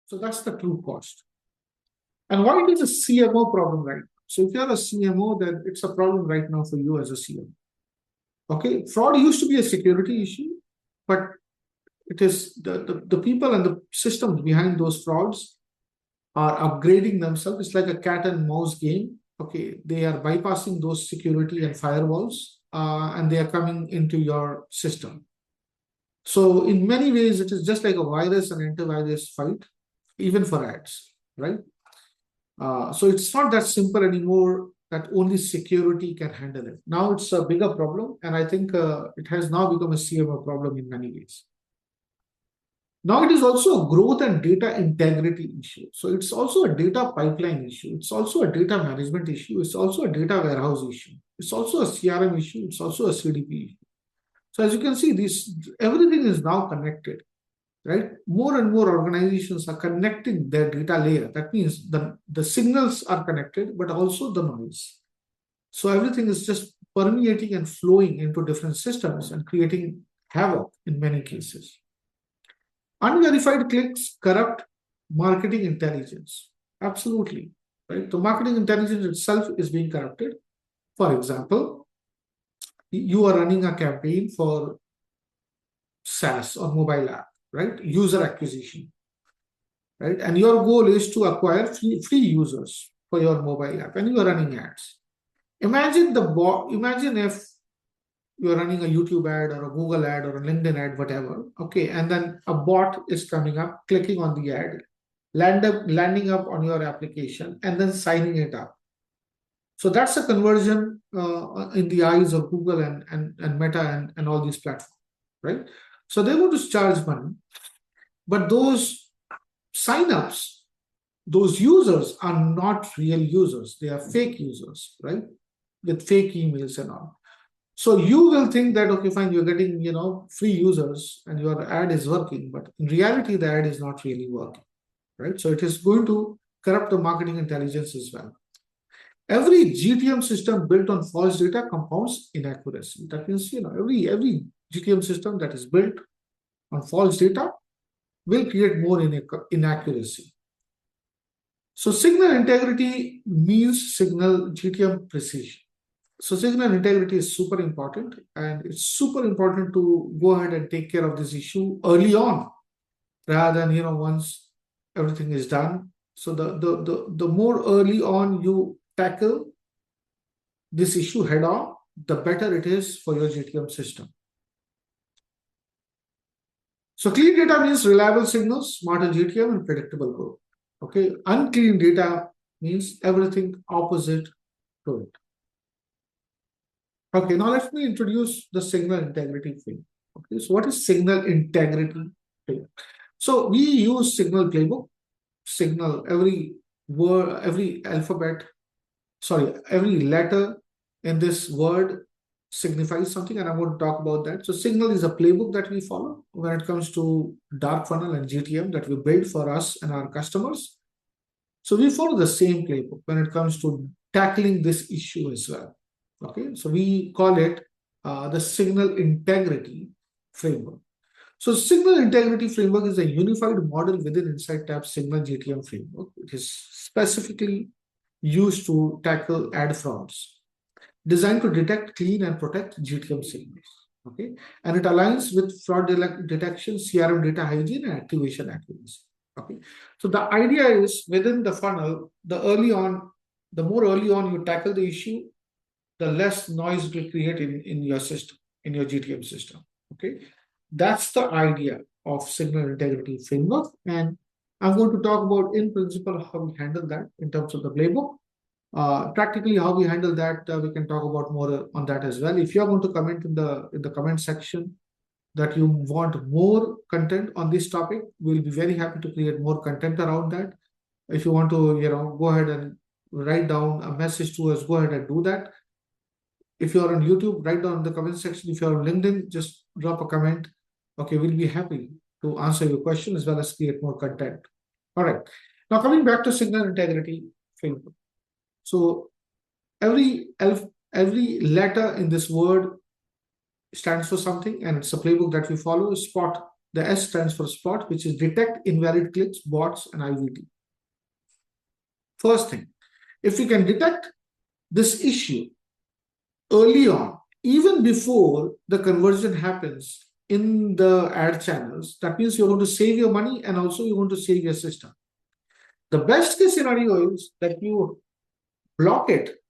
So that's the true cost. And why it is a CMO problem right now? So if you're a CMO, then it's a problem right now for you as a CMO. Okay, fraud used to be a security issue, but it is the people and the systems behind those frauds are upgrading themselves. It's like a cat and mouse game. Okay, they are bypassing those security and firewalls, and they are coming into your system. So in many ways, it is just like a virus and antivirus fight, even for ads, right? So it's not that simple anymore that only security can handle it. Now it's a bigger problem, and I think it has now become a CMO problem in many ways. Now it is also a growth and data integrity issue. So it's also a data pipeline issue. It's also a data management issue. It's also a data warehouse issue. It's also a CRM issue. It's also a CDP issue. So as you can see, everything is now connected, right? More and more organizations are connecting their data layer. That means the signals are connected, but also the noise. So everything is just permeating and flowing into different systems and creating havoc in many cases. Unverified clicks corrupt marketing intelligence. Absolutely, right? The marketing intelligence itself is being corrupted. For example, you are running a campaign for SaaS or mobile app, right? User acquisition, right? And your goal is to acquire free users for your mobile app, and you are running ads. Imagine if you're running a YouTube ad or a Google ad or a LinkedIn ad, whatever. Okay, and then a bot is coming up, clicking on the ad, landing up on your application, and then signing it up. So that's a conversion in the eyes of Google and Meta and all these platforms, right? So they want to charge money, but those signups, those users are not real users. They are fake users, right? With fake emails and all. So you will think that, okay, fine, you're getting, free users and your ad is working, but in reality, the ad is not really working, right? So it is going to corrupt the marketing intelligence as well. Every GTM system built on false data compounds inaccuracy. That means, every GTM system that is built on false data will create more inaccuracy. So signal integrity means signal GTM precision. So signal integrity is super important, and it's super important to go ahead and take care of this issue early on, rather than once everything is done. So the more early on you tackle this issue head on, the better it is for your GTM system. So clean data means reliable signals, smarter GTM, and predictable growth. Okay, unclean data means everything opposite to it. Okay, now let me introduce the signal integrity thing. Okay, so what is signal integrity thing? So we use signal playbook. Signal, every word, every letter in this word signifies something, and I'm going to talk about that. So signal is a playbook that we follow when it comes to dark funnel and GTM that we build for us and our customers. So we follow the same playbook when it comes to tackling this issue as well. Okay, so we call it the signal integrity framework. So signal integrity framework is a unified model within Insightstap signal GTM framework. It is specifically used to tackle ad frauds, designed to detect, clean, and protect GTM signals. Okay, and it aligns with fraud detection, CRM data hygiene, and activation accuracy. Okay, so the idea is within the funnel, the more early on you tackle the issue, the less noise it will create in your system, in your GTM system. Okay, that's the idea of signal integrity framework, and I'm going to talk about in principle how we handle that in terms of the playbook. Practically how we handle that, we can talk about more on that as well. If you are going to comment in the comment section that you want more content on this topic, we'll be very happy to create more content around that. If you want to, go ahead and write down a message to us, go ahead and do that. If you're on YouTube, write down in the comment section. If you're on LinkedIn, just drop a comment. Okay, we'll be happy to answer your question as well as create more content. All right. Now coming back to signal integrity framework. So every letter in this word stands for something, and it's a playbook that we follow. Spot The S stands for spot, which is detect invalid clicks, bots, and IVT. First thing, if we can detect this issue early on, even before the conversion happens in the ad channels, that means you're going to save your money and also you're going to save your system. The best case scenario is that you block it.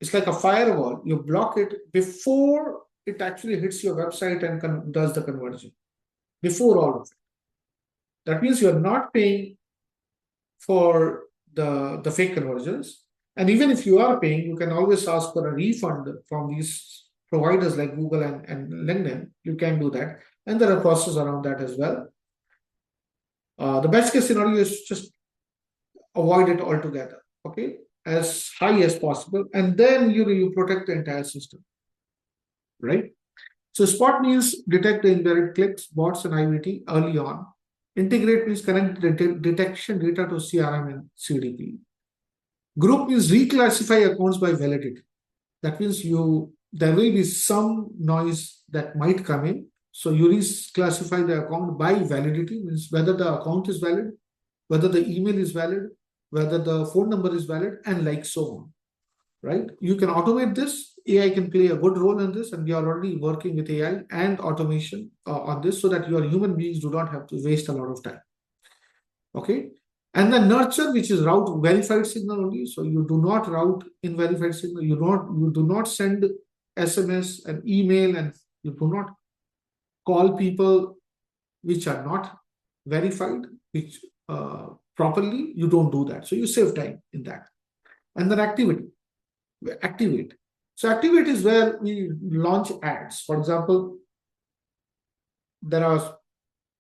It's like a firewall. You block it before it actually hits your website and does the conversion, before all of it. That means you're not paying for the fake conversions. And even if you are paying, you can always ask for a refund from these providers like Google and LinkedIn. You can do that. And there are processes around that as well. The best case scenario is just avoid it altogether, okay, as high as possible. And then you protect the entire system, right? So spot means detect the invalid clicks, bots, and IVT early on. Integrate means connect the detection data to CRM and CDP. Group means reclassify accounts by validity. That means there will be some noise that might come in. So you reclassify the account by validity, means whether the account is valid, whether the email is valid, whether the phone number is valid, and like so on, right? You can automate this. AI can play a good role in this, and we are already working with AI and automation on this so that your human beings do not have to waste a lot of time. Okay. And then nurture, which is route verified signal only. So you do not route unverified signal. You do not send SMS and email, and you do not call people which are not verified, which properly. You don't do that. So you save time in that. And then activate. So activate is where we launch ads. For example, there are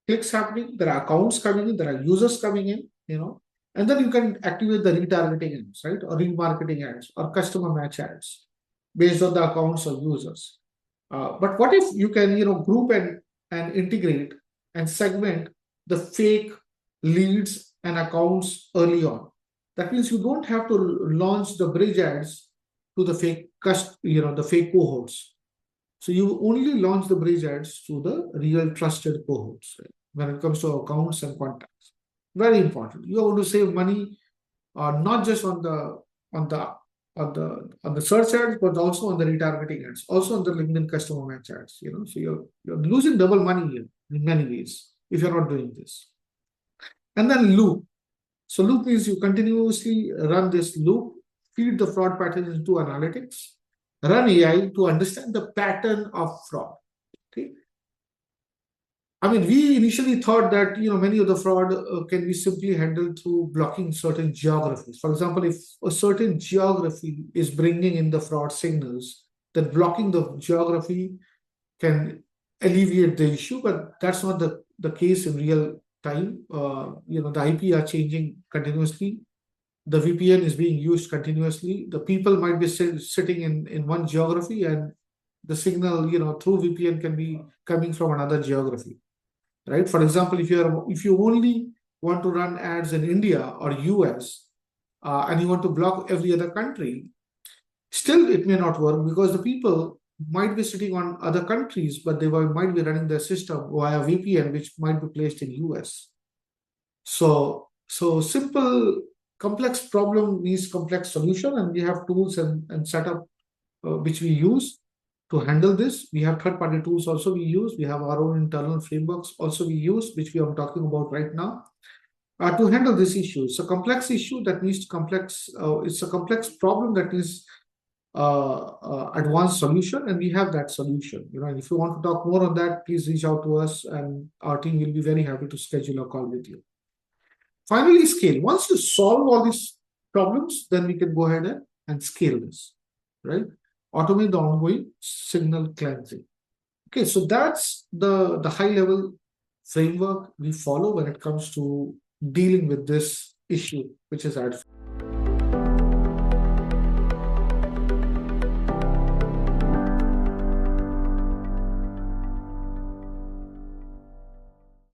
clicks happening, there are accounts coming in, there are users coming in, and then you can activate the retargeting ads, right? Or remarketing ads or customer match ads based on the accounts or users. But what if you can, group and integrate and segment the fake leads and accounts early on? That means you don't have to launch the bridge ads to the fake the fake cohorts. So you only launch the bridge ads to the real trusted cohorts, right? When it comes to accounts and contacts. Very important. You want to save money, not just on the search ads, but also on the retargeting ads, also on the LinkedIn customer match ads. So you're losing double money here in many ways if you're not doing this. And then loop. So loop means you continuously run this loop, feed the fraud patterns into analytics, run AI to understand the pattern of fraud. Okay. I mean, we initially thought that many of the fraud can be simply handled through blocking certain geographies. For example, if a certain geography is bringing in the fraud signals, then blocking the geography can alleviate the issue. But that's not the case in real time. The IP are changing continuously. The VPN is being used continuously. The people might be sitting in one geography, and the signal through VPN can be coming from another geography. Right? For example, if you only want to run ads in India or US, and you want to block every other country, still it may not work because the people might be sitting on other countries, but they might be running their system via VPN, which might be placed in US. So simple, complex problem needs complex solution, and we have tools and setup which we use to handle this. We have third-party tools also we use. We have our own internal frameworks also we use, which we are talking about right now, to handle this issue. It's a complex issue that needs it's a complex problem that needs advanced solution, and we have that solution. And if you want to talk more on that, please reach out to us, and our team will be very happy to schedule a call with you. Finally, scale. Once you solve all these problems, then we can go ahead and scale this, right? Automate the ongoing signal cleansing. Okay, so that's the high-level framework we follow when it comes to dealing with this issue, which is ad.